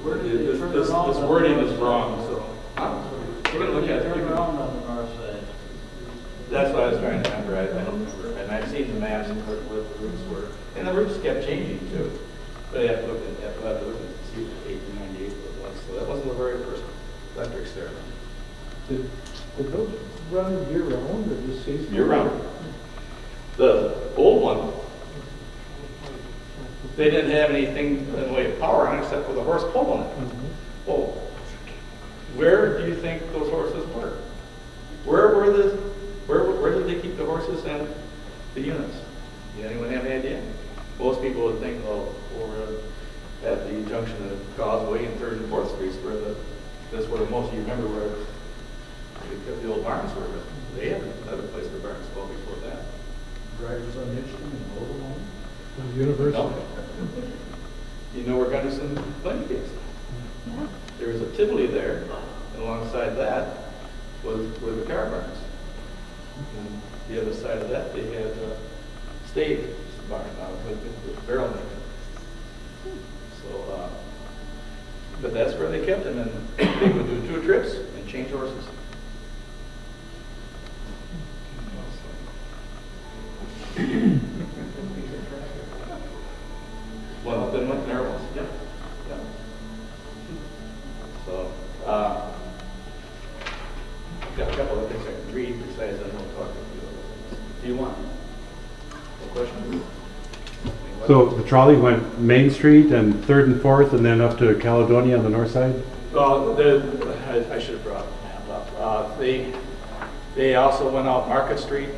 This wording is wrong, so you're going to look at it. Around on the north side. That's what I was trying to remember. I don't remember. And I've seen the maps and what the routes were. And the routes kept changing too. But I have to look at to see what 1898 was. So that wasn't the very first electrics there. Did those run year round or just seasonal? Year round. The old one, they didn't have anything in the way of power on it except for the horse pulling it. Well, where do you think those horses were? Where did they keep the horses and the units? Anyone have any idea? Most people would think, well, over at the junction of Causeway and 3rd and 4th Streets, that's where most of you remember where the old barns were. But they had another place for barns well before that. Drivers unhitched them and rode them home? University. No. You know where Gunderson Clinic is? There was a Tivoli there, and alongside that were the car barns. And the other side of that, they had stave barn with barrel making. So, but that's where they kept them, and they would do 2 trips and change horses. Well, then went there was, yeah. So, I've got a couple of things I can read besides then we'll talk with you. Do you want? No question? So the trolley went Main Street and 3rd and 4th and then up to Caledonia on the north side? Well, I should have brought the map up. They also went out Market Street.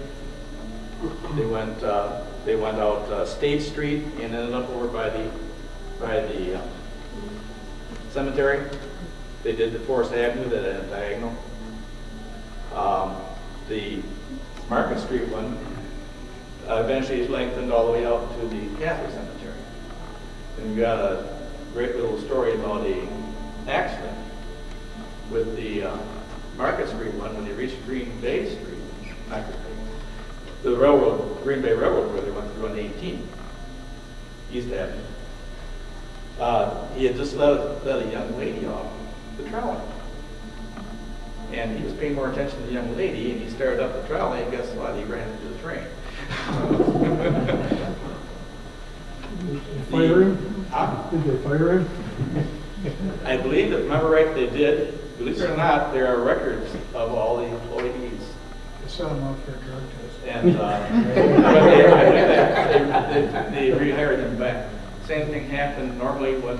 They went out State Street and ended up over by the cemetery. They did the Forest Avenue that had a diagonal. The Market Street one eventually lengthened all the way out to the Catholic Cemetery. And we got a great little story about a accident with the Market Street one when they reached Green Bay Street, not Green Bay, the railroad, Green Bay Railroad, where they went through on 18, East Avenue. He had just let a young lady off the trolley. And he was paying more attention to the young lady, and he started up the trolley, and guess what? He ran into the train. Did they fire him? Did they fire him? I believe that, remember right, they did. Believe it or not, there are records of all the employees. They sent him out for a drug test. And they rehired him back. Same thing happened normally when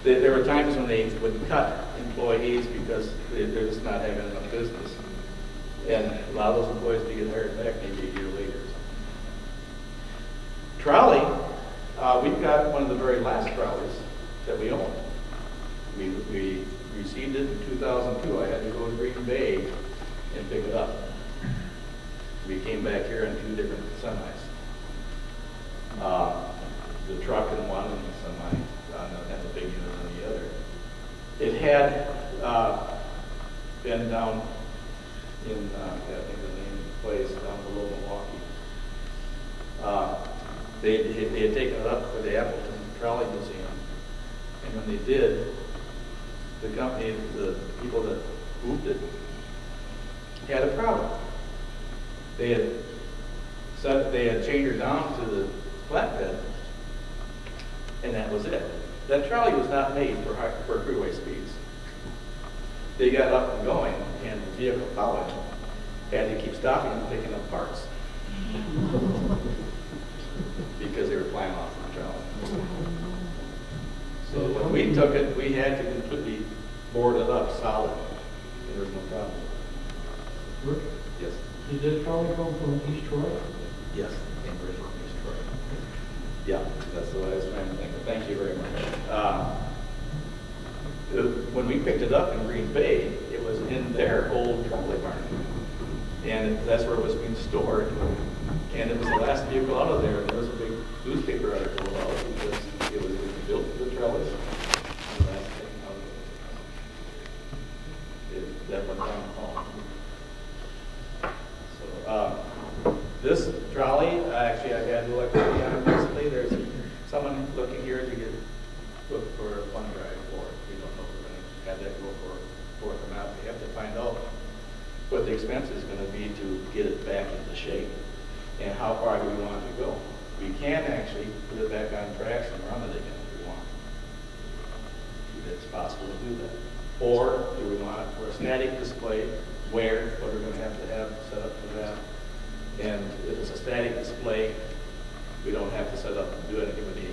there were times when they would cut employees because they're just not having enough business. And allow those employees to get hired back maybe a year later. Trolley, we've got one of the very last trolleys that we own. We received it in 2002. I had to go to Green Bay and pick it up. We came back here in 2 different semis. The truck in one and the semi, and the big unit on the other. It had been down in, I think the name of the place, down below Milwaukee. They had taken it up for the Appleton Trolley Museum. And when they did, the company, the people that moved it, had a problem. They had chained her down to the flatbed, and that was it. That trolley was not made for freeway speeds. They got up and going, and the vehicle following had to keep stopping and picking up parts because they were flying off the trolley. So when we took it, we had to completely board it up solid. There was no problem. Rick, Yes. did that trolley come from East Troy? Yes, Cambridge, East Troy. Yeah, that's what I was trying to think of. Thank you very much. When we picked it up in Green Bay, it was in their old trolley barn. And that's where it was being stored. And it was the last vehicle out of there. And there was a big newspaper article about it because it was built for the trolleys. And the last thing out of it. That went down the hall. So, this trolley, actually I've had electricity on it recently. There's someone looking here to look for a fund drive for it. We have that go for them out. We have to find out what the expense is going to be to get it back into shape, and how far do we want it to go. We can actually put it back on tracks and run it again if we want. It's possible to do that. Or do we want it for a static display, where, what we're going to have set up for that. And if it's a static display, we don't have to set up and do anything with the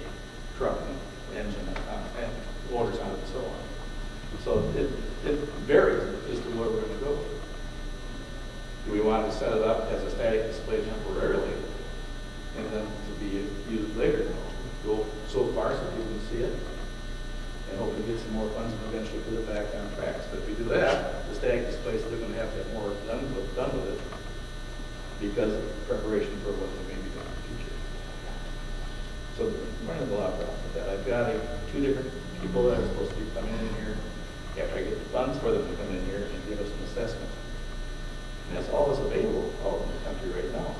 truck and engine and motors on it and so on. So it varies as to where we're going to go. Do we want to set it up as a static display temporarily and then to be used later? Go so far so people can see it and hope to get some more funds and eventually put it back on tracks. But if we do that, the static display is still going to have more done with it because of preparation for what we may be doing in the future. So we're running a lot of with that. I've got two different people that are supposed to be coming in here after I get the funds for them to come in here and give us an assessment. And that's all that's available all over the country right now.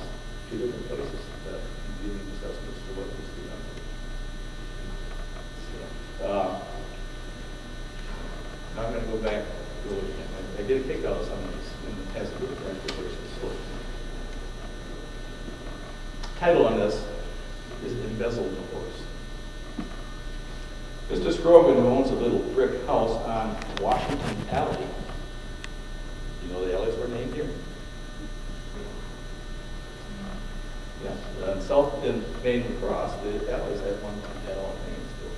Two different places that are giving assessments for what needs to be done. So, now I'm going to go back to it again. I did a kick out of some of these in the test of the transportation. So, title on this is Embezzled Horse. Mr. Scrogan, who owns a little brick house on Washington Alley. You know the alleys were named here? Yeah. South in Main LaCrosse, the alleys had one had all names too.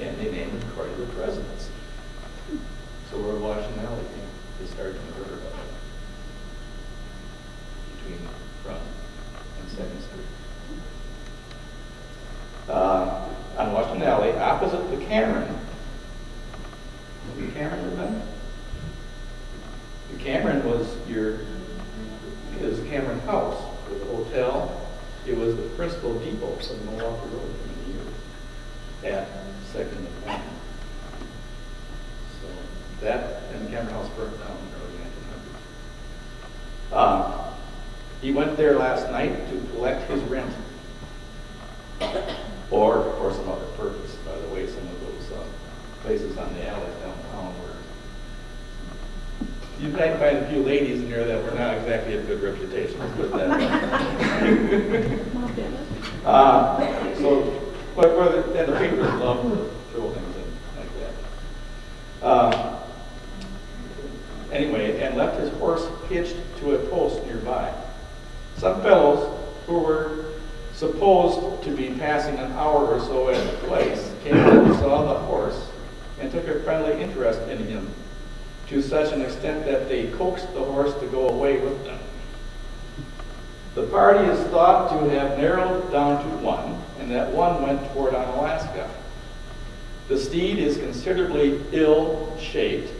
And they named it according to the residents. So where Washington Alley came, they started in the river between Front and 2nd Street. On Washington Alley, opposite the Cameron. The Cameron was that? The Cameron was Cameron House. It was a hotel. It was the principal depot for the Milwaukee Road for many years at 2nd and Cameron. So that and the Cameron House burnt down in the early 1900s. He went there last night to collect his rent. Or for some other purpose, by the way, some of those places on the alleys downtown were. You might find a few ladies in there that were not exactly a good reputation, let's put that and the papers love to throw things in like that. Anyway, and left his horse hitched to a post nearby. Some fellows who were supposed to be passing an hour or so at the place came and saw the horse and took a friendly interest in him to such an extent that they coaxed the horse to go away with them. The party is thought to have narrowed down to one, and that one went toward Alaska. The steed is considerably ill-shaped,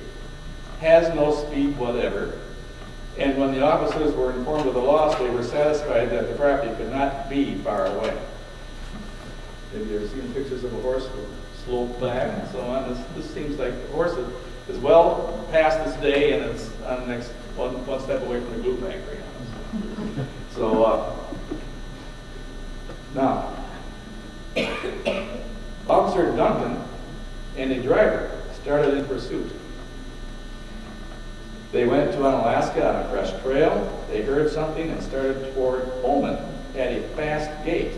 has no speed whatever, and when the officers were informed of the loss, they were satisfied that the property could not be far away. Have you ever seen pictures of a horse with sloped back and so on? This seems like the horse is well past this day, and it's on the next one step away from the glue factory. So now, Officer Duncan and a driver started in pursuit. They went to Alaska on a fresh trail. They heard something and started toward Pullman at a fast gait.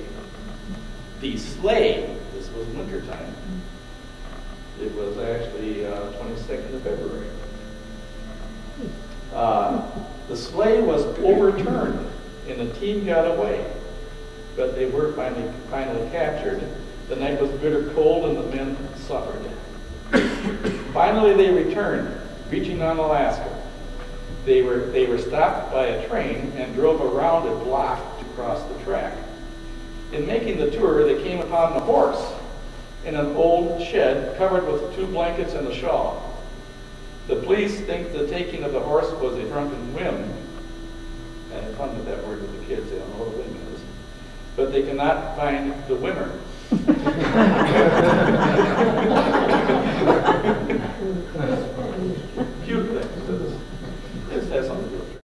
The sleigh, this was wintertime. It was actually 22nd of February. The sleigh was overturned and the team got away, but they were finally captured. The night was bitter cold and the men suffered. Finally they returned, reaching on Alaska. They were stopped by a train and drove around a block to cross the track. In making the tour, they came upon the horse in an old shed covered with 2 blankets and a shawl. The police think the taking of the horse was a drunken whim. I have fun with that word with the kids, they don't know what a whim is. But they cannot find the whimmer.